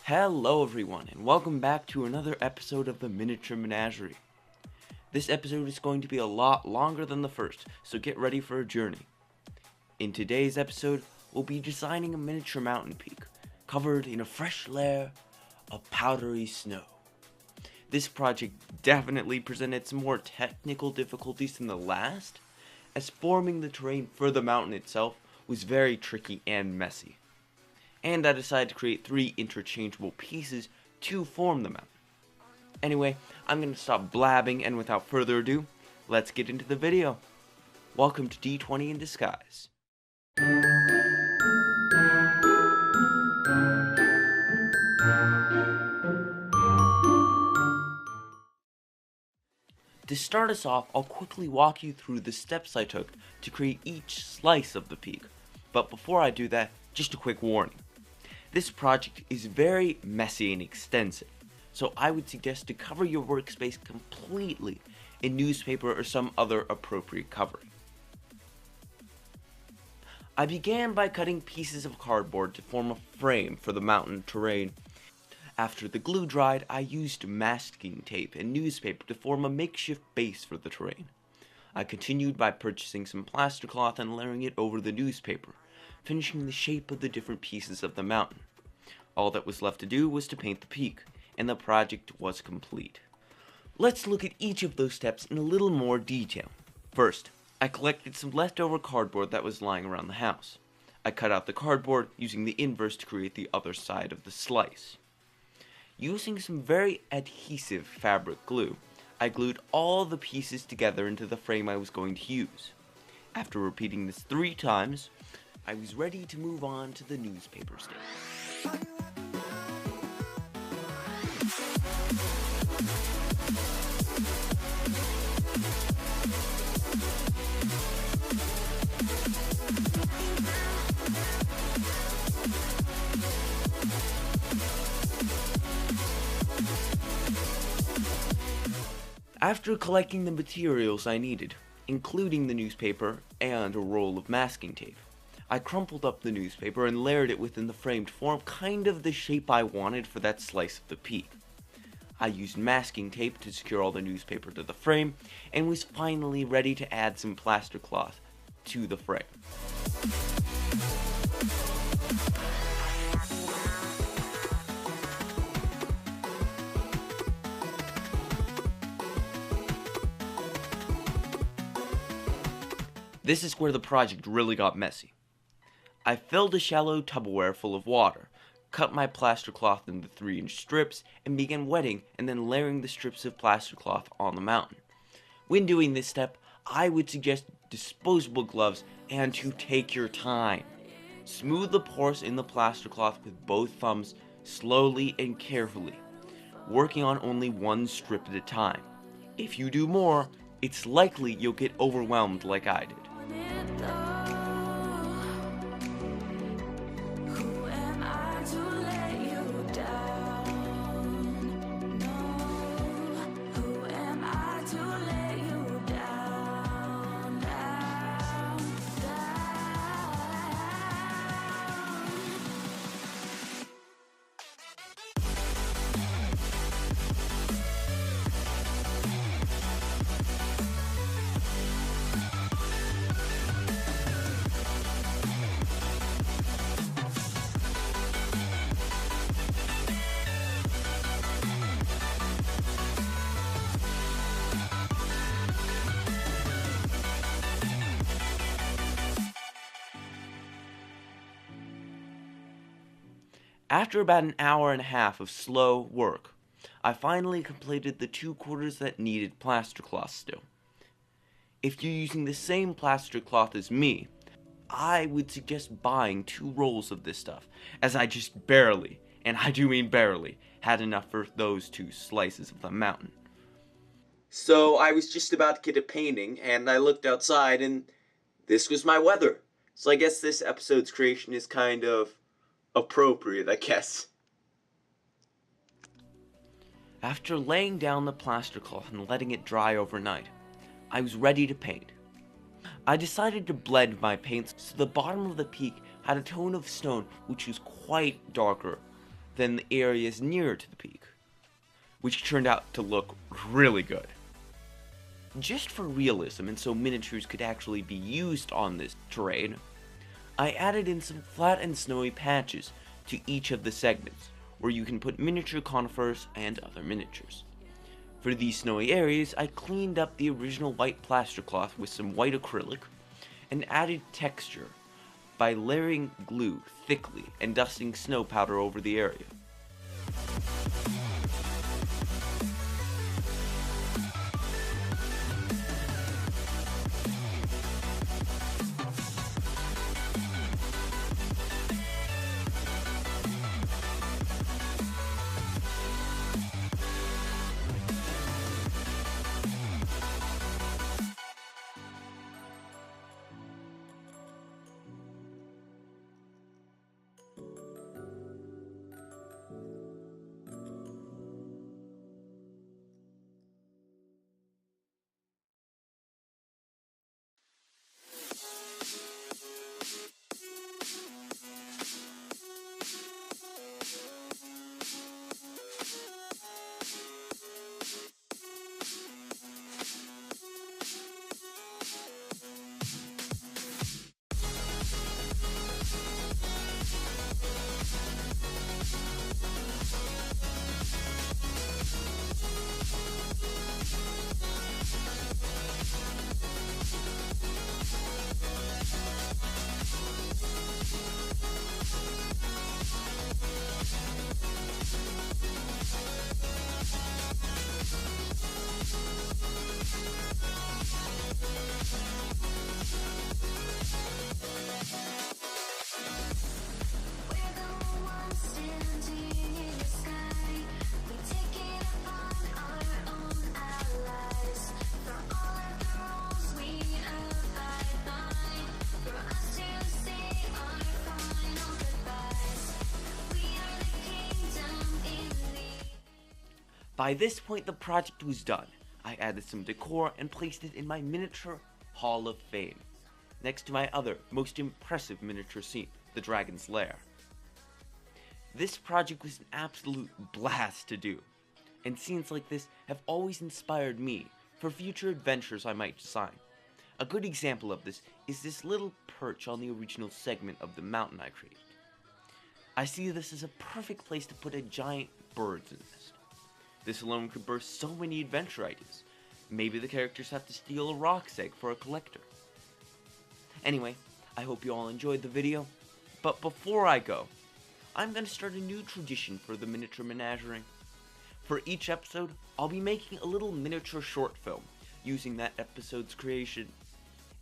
Hello everyone, and welcome back to another episode of the Miniature Menagerie. This episode is going to be a lot longer than the first, so get ready for a journey. In today's episode, we'll be designing a miniature mountain peak, covered in a fresh layer of powdery snow. This project definitely presented some more technical difficulties than the last, as forming the terrain for the mountain itself was very tricky and messy. And I decided to create 3 interchangeable pieces to form the mountain. Anyway, I'm going to stop blabbing, and without further ado, let's get into the video. Welcome to D20 in Disguise. To start us off, I'll quickly walk you through the steps I took to create each slice of the peak. But before I do that, just a quick warning. This project is very messy and extensive, so I would suggest to cover your workspace completely in newspaper or some other appropriate covering. I began by cutting pieces of cardboard to form a frame for the mountain terrain. After the glue dried, I used masking tape and newspaper to form a makeshift base for the terrain. I continued by purchasing some plaster cloth and layering it over the newspaper, finishing the shape of the different pieces of the mountain. All that was left to do was to paint the peak, and the project was complete. Let's look at each of those steps in a little more detail. First, I collected some leftover cardboard that was lying around the house. I cut out the cardboard using the inverse to create the other side of the slice. Using some very adhesive fabric glue, I glued all the pieces together into the frame I was going to use. After repeating this 3 times, I was ready to move on to the newspaper stage. After collecting the materials I needed, including the newspaper and a roll of masking tape, I crumpled up the newspaper and layered it within the frame to form kind of the shape I wanted for that slice of the peak. I used masking tape to secure all the newspaper to the frame, and was finally ready to add some plaster cloth to the frame. This is where the project really got messy. I filled a shallow Tupperware full of water, cut my plaster cloth into 3-inch strips, and began wetting and then layering the strips of plaster cloth on the mountain. When doing this step, I would suggest disposable gloves and to take your time. Smooth the pores in the plaster cloth with both thumbs, slowly and carefully, working on only 1 strip at a time. If you do more, it's likely you'll get overwhelmed like I did. After about an hour and a half of slow work, I finally completed the 2 quarters that needed plaster cloth still. If you're using the same plaster cloth as me, I would suggest buying 2 rolls of this stuff, as I just barely, and I do mean barely, had enough for those 2 slices of the mountain. So I was just about to get a painting, and I looked outside, and this was my weather. So I guess this episode's creation is kind of appropriate, I guess. After laying down the plaster cloth and letting it dry overnight, I was ready to paint. I decided to blend my paints so the bottom of the peak had a tone of stone which was quite darker than the areas nearer to the peak, which turned out to look really good. Just for realism, and so miniatures could actually be used on this terrain, I added in some flat and snowy patches to each of the segments, where you can put miniature conifers and other miniatures. For these snowy areas, I cleaned up the original white plaster cloth with some white acrylic, and added texture by layering glue thickly and dusting snow powder over the area. By this point, the project was done. I added some decor and placed it in my miniature Hall of Fame, next to my other, most impressive miniature scene, the Dragon's Lair. This project was an absolute blast to do, and scenes like this have always inspired me for future adventures I might design. A good example of this is this little perch on the original segment of the mountain I created. I see this as a perfect place to put a giant bird's nest. This alone could burst so many adventure ideas. Maybe the characters have to steal a roc's egg for a collector. Anyway, I hope you all enjoyed the video, but before I go, I'm going to start a new tradition for the Miniature Menagerie. For each episode, I'll be making a little miniature short film using that episode's creation.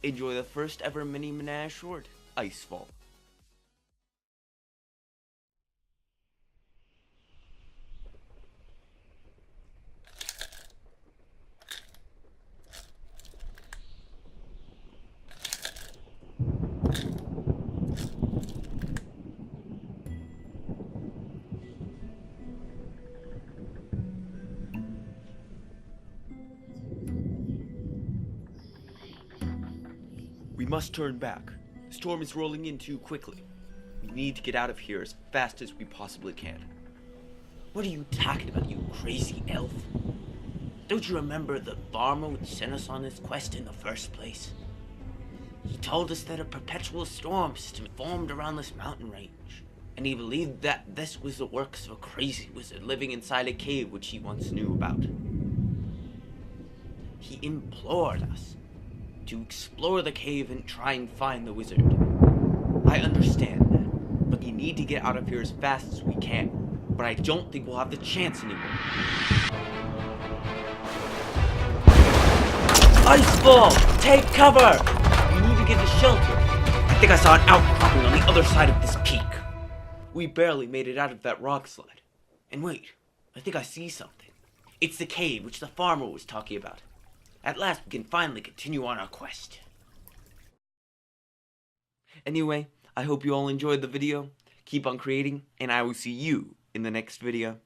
Enjoy the first ever mini menage short, Icefall. We must turn back. The storm is rolling in too quickly. We need to get out of here as fast as we possibly can. What are you talking about, you crazy elf? Don't you remember the farmer who sent us on this quest in the first place? He told us that a perpetual storm system formed around this mountain range, and he believed that this was the works of a crazy wizard living inside a cave which he once knew about. He implored us to explore the cave and try and find the wizard. I understand that, but we need to get out of here as fast as we can. But I don't think we'll have the chance anymore. Icefall! Take cover! We need to get to shelter. I think I saw an outcropping on the other side of this peak. We barely made it out of that rock slide. And wait, I think I see something. It's the cave which the farmer was talking about. At last, we can finally continue on our quest. Anyway, I hope you all enjoyed the video. Keep on creating, and I will see you in the next video.